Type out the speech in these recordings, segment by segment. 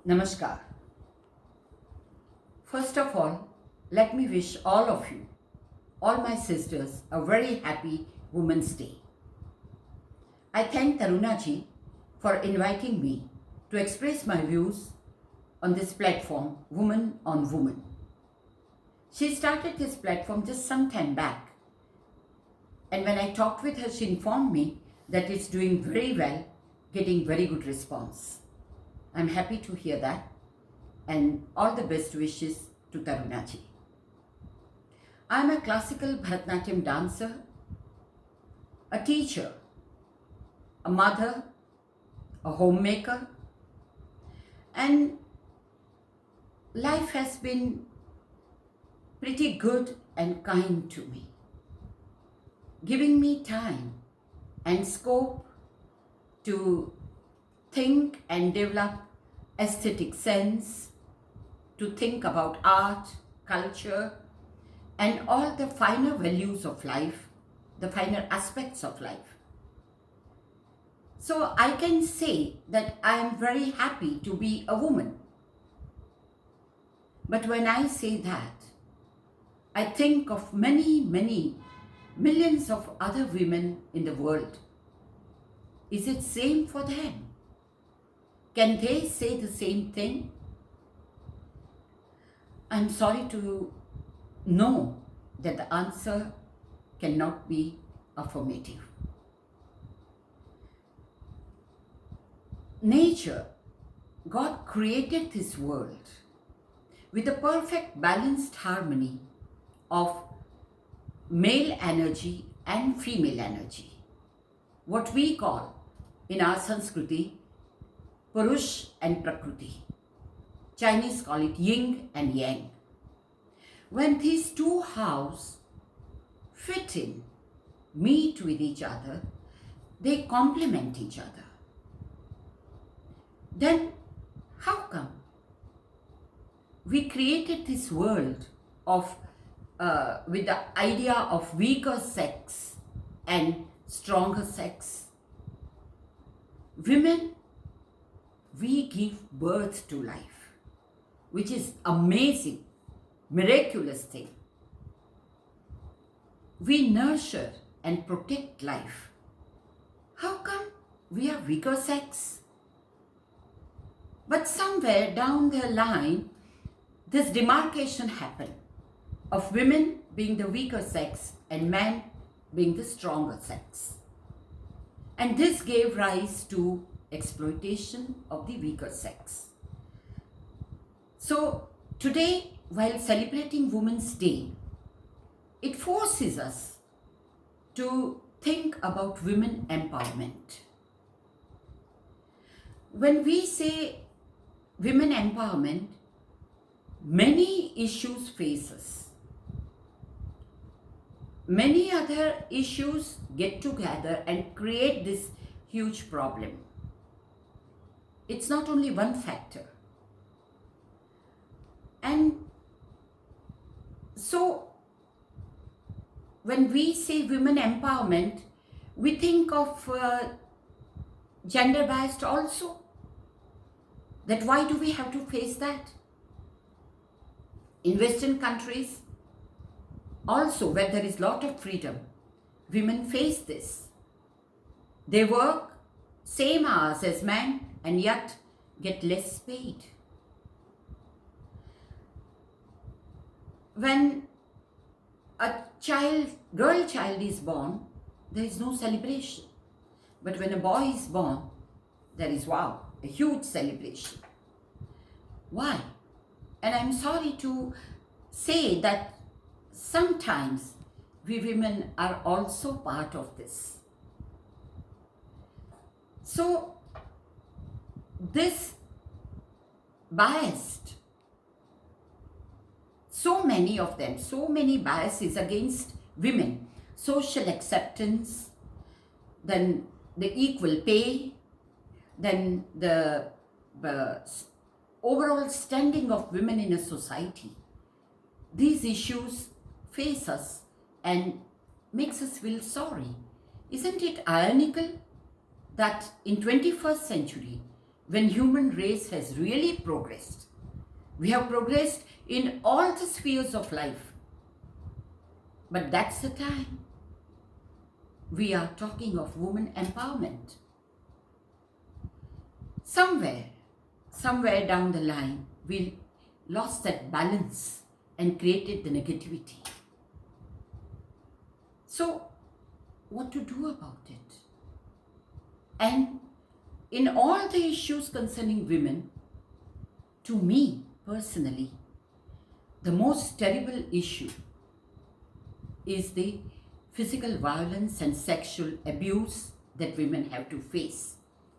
Namaskar. First of all, let me wish all of you, all my sisters, a very happy Women's Day. I thank Tarunaji for inviting me to express my views on this platform, Woman on Woman. She started this platform just some time back, and when I talked with her, she informed me that it's doing very well, getting very good response. I'm happy to hear that, and all the best wishes to Tarunaji. I'm a classical Bharatanatyam dancer, a teacher, a mother, a homemaker, and life has been pretty good and kind to me, giving me time and scope to think and develop aesthetic sense, to think about art, culture, and all the finer values of life, the finer aspects of life. So I can say that I am very happy to be a woman. But when I say that, I think of many millions of other women in the world. Is it same for them? Can they say the same thing? I'm sorry to know that the answer cannot be affirmative. Nature, God created this world with a perfect balanced harmony of male energy and female energy. What we call in our Sanskriti, Purush and Prakriti. Chinese call it yin and yang. When these two halves fit in, meet with each other, they complement each other. Then how come we created this world of with the idea of weaker sex and stronger sex? Women, we give birth to life, which is amazing, miraculous thing. We nurture and protect life. How come we are weaker sex? But somewhere down the line, this demarcation happened of women being the weaker sex and men being the stronger sex. And this gave rise to exploitation of the weaker sex. So today, while celebrating Women's Day, it forces us to think about women empowerment. When we say women empowerment, many issues face us. Many other issues get together and create this huge problem. It's not only one factor. And so, when we say women empowerment, we think of gender biased also. That why do we have to face that? In Western countries, also where there is lot of freedom, women face this. They work same hours as men and yet get less paid. When a girl child is born, there is no celebration. But when a boy is born, there is a huge celebration. Why? And I'm sorry to say that sometimes we women are also part of this. So this biased, so many of them, so many biases against women, social acceptance, then the equal pay, then the overall standing of women in a society. These issues face us and makes us feel sorry. Isn't it ironical that in 21st century when human race has really progressed. We have progressed in all the spheres of life. But that's the time we are talking of women empowerment. Somewhere down the line, we lost that balance and created the negativity. So, what to do about it? And in all the issues concerning women, to me personally, the most terrible issue is the physical violence and sexual abuse that women have to face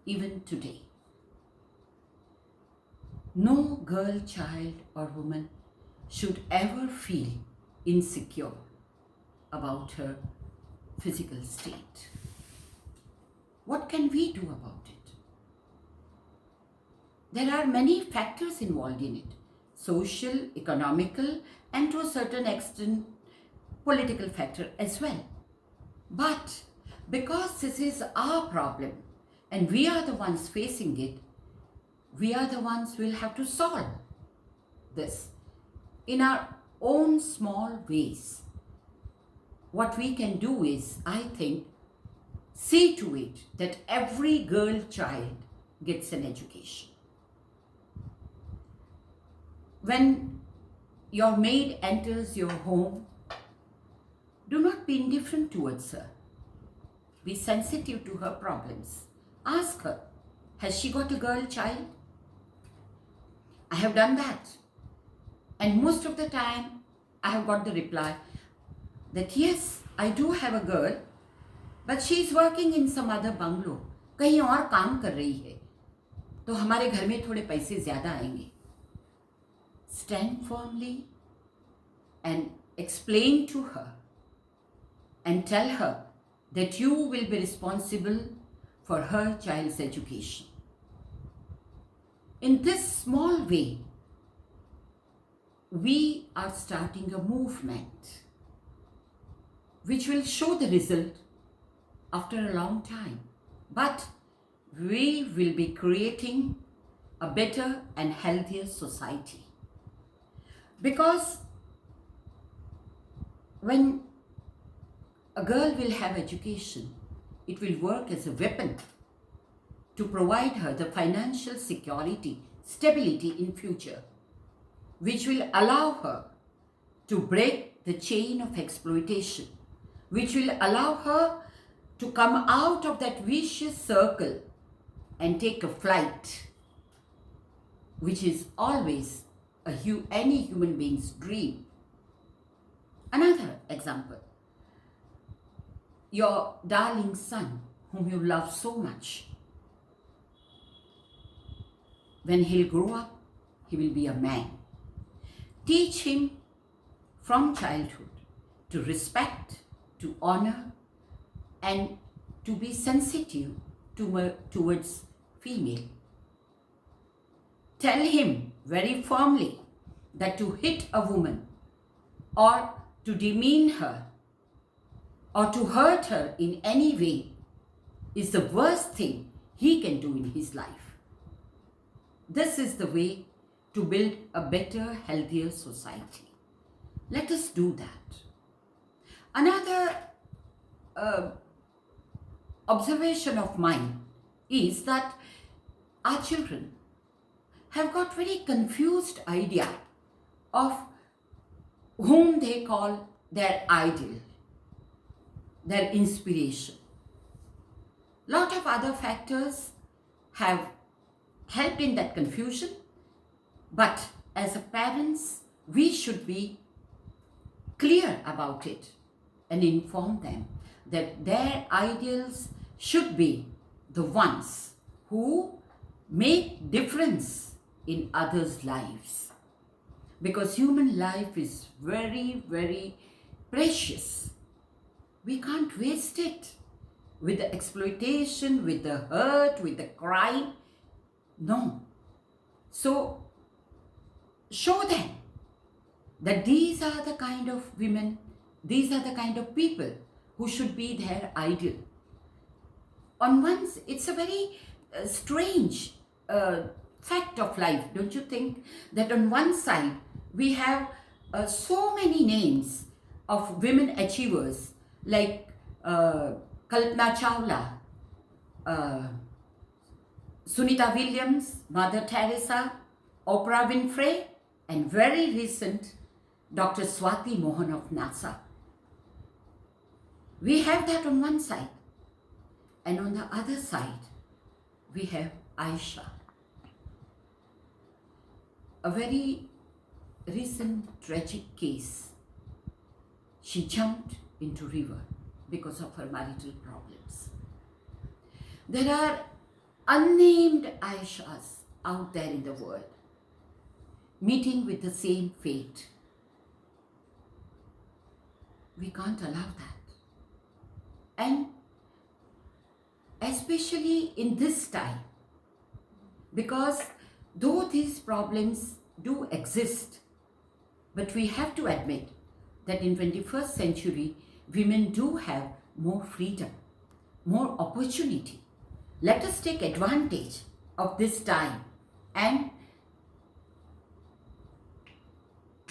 even today. No girl, child, or woman should ever feel insecure about her physical state. What can we do about it? There are many factors involved in it: social, economical, and to a certain extent, political factor as well. But because this is our problem and we are the ones facing it, we are the ones who will have to solve this in our own small ways. What we can do is, I think, see to it that every girl child gets an education. When your maid enters your home, do not be indifferent towards her. Be sensitive to her problems. Ask her, has she got a girl child? I have done that. And most of the time, I have got the reply that yes, I do have a girl, but she is working in some other bungalow. कहीं और काम कर रही है, तो हमारे घर में थोड़े पैसे ज़्यादा आएंगे. Stand firmly and explain to her and tell her that you will be responsible for her child's education. In this small way, we are starting a movement which will show the result after a long time. But we will be creating a better and healthier society. Because when a girl will have education, it will work as a weapon to provide her the financial security, stability in future, which will allow her to break the chain of exploitation, which will allow her to come out of that vicious circle and take a flight, which is always any human being's dream. Another example, your darling son, whom you love so much, when he'll grow up, he will be a man. Teach him from childhood to respect, to honor, and to be sensitive towards female. Tell him very firmly that to hit a woman or to demean her or to hurt her in any way is the worst thing he can do in his life. This is the way to build a better, healthier society. Let us do that. Another observation of mine is that our children have got very confused idea of whom they call their idol, their inspiration. Lot of other factors have helped in that confusion, but as a parents, we should be clear about it and inform them that their ideals should be the ones who make difference in others' lives. Because human life is very, very precious. We can't waste it with the exploitation, with the hurt, with the crime. No. So, show them that these are the kind of women, these are the kind of people who should be their ideal. On once, it's a very strange fact of life, don't you think? That on one side, we have so many names of women achievers like Kalpana Chawla, uh, Sunita Williams, Mother Teresa, Oprah Winfrey, and very recent Dr. Swati Mohan of NASA. We have that on one side. And on the other side, we have Aisha. A very recent tragic case. She jumped into river because of her marital problems. There are unnamed Aishas out there in the world meeting with the same fate. We can't allow that. And especially in this time, because though these problems do exist, but we have to admit that in 21st century, women do have more freedom, more opportunity. Let us take advantage of this time and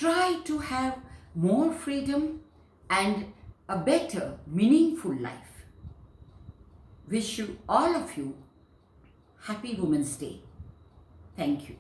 try to have more freedom and a better, meaningful life. Wish you, all of you, happy Women's Day. Thank you.